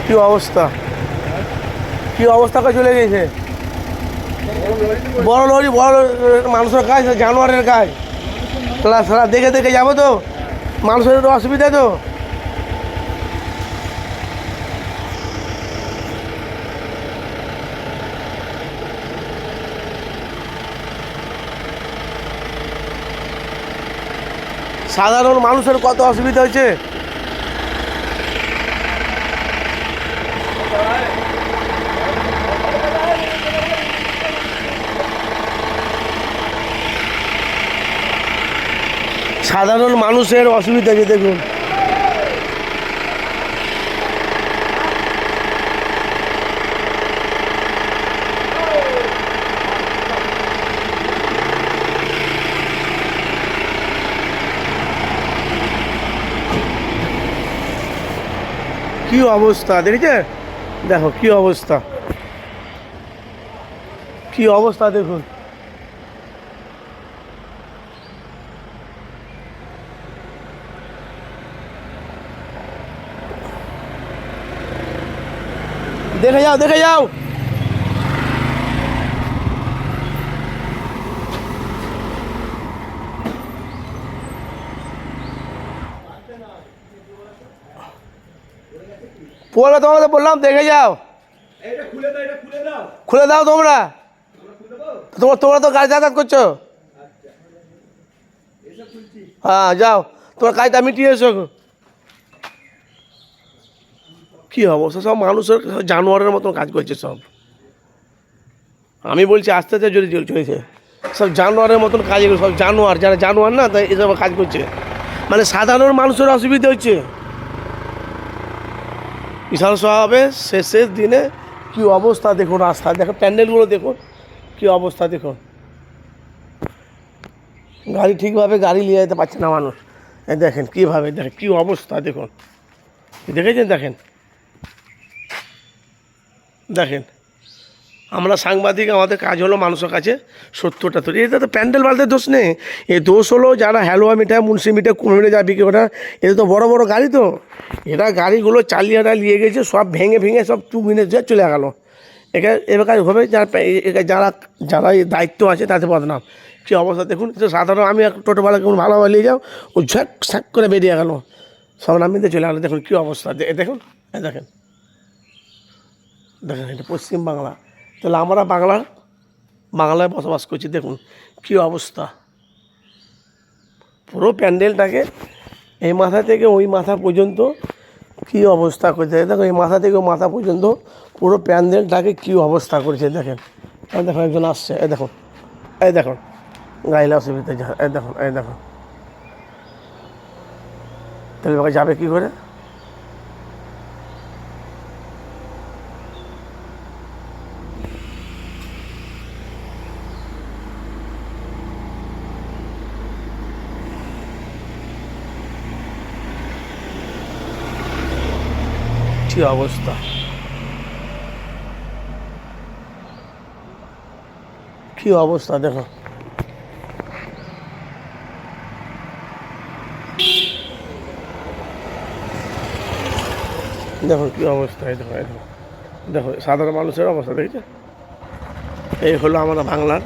কি অবস্থা, কি অবস্থা করে চলে গেছে। বড় লরি, বড় মানুষের কাজ, জানোয়ারের কাজ। সারা দেখে দেখে যাবো তো, মানুষের তো অসুবিধা তো। সাধারণ মানুষের কত অসুবিধা হয়েছে। সাধারণ মানুষের অসুবিধা আছে দেখুন। কি অবস্থা দেখেছে, দেখো কি অবস্থা, কি অবস্থা দেখুন। দেখে যাও, দেখে যাও। পরে তোমাদের বললাম দেখে যাও, খুলে দাও তোমরা। তোমরা তো গাড়ি যাতায়াত করছো। হ্যাঁ যাও, তোমার কাজটা মিটিয়ে এসো। কি অবস্থা, সব মানুষের জানোয়ারের মতন কাজ করছে সব। আমি বলছি আস্তে আস্তে যদি চলেছে, সব জানোয়ারের মতন কাজ, এগুলো সব জানোয়ার, যারা জানোয়ার না তাই এসব কাজ করছে। মানে সাধারণ মানুষের অসুবিধা হচ্ছে। বিশাল সভাবে শেষের দিনে কি অবস্থা দেখুন, রাস্তা দেখো, প্যান্ডেলগুলো দেখুন কি অবস্থা দেখুন। গাড়ি ঠিকভাবে গাড়ি নিয়ে যেতে পারছে না মানুষ। দেখেন কীভাবে, দেখেন কী অবস্থা দেখুন, দেখেছেন, দেখেন দেখেন। আমরা সাংবাদিক, আমাদের কাজ হলো মানুষের কাছে সত্যটা তুলি। এটা তো প্যান্ডেল বালদের দোষ নেই, এই দোষ হলো যারা হালুয়া মিঠাই, মুন্সি মিঠাই, কুমিরে যা বিক্রি করে, এটা তো বড় বড় গাড়ি তো, এরা গাড়িগুলো চালিয়েরা নিয়ে গেছে, সব ভেঙে ভেঙে সব 2 মিনিট চলে গেল। এবার হবে যারা যারা যারা এই দায়িত্ব আছে তাদের বদনাম। কী অবস্থা দেখুন। সাধারণ আমি এক টোটোওয়ালা কেমন ভালোভাবে নিয়ে যাও, ও ঝাক ছাক করে বেরিয়ে গেল, সব নামিতে চলে গেলো। দেখুন কী অবস্থা, দেখুন, দেখেন দেখেন। এটা পশ্চিমবাংলা, তাহলে আমরা বাংলায় বসবাস করছি। দেখুন কী অবস্থা, পুরো প্যান্ডেলটাকে এই মাথা থেকে ওই মাথা পর্যন্ত কী অবস্থা করেছে। দেখো এই মাথা থেকে ওই মাথা পর্যন্ত পুরো প্যান্ডেলটাকে কী অবস্থা করেছে দেখেন। দেখো একজন আসছে, এই দেখুন, এই দেখুন গাড়ির অসুবিধা, এই দেখুন, এই দেখুন। তাহলে যাবে কী করে। কি অবস্থা, কি অবস্থা দেখো। দেখো কি অবস্থা, দেখো, দেখো সাধারণ মানুষের অবস্থা দেখছে। এই হলো আমরা বাংলার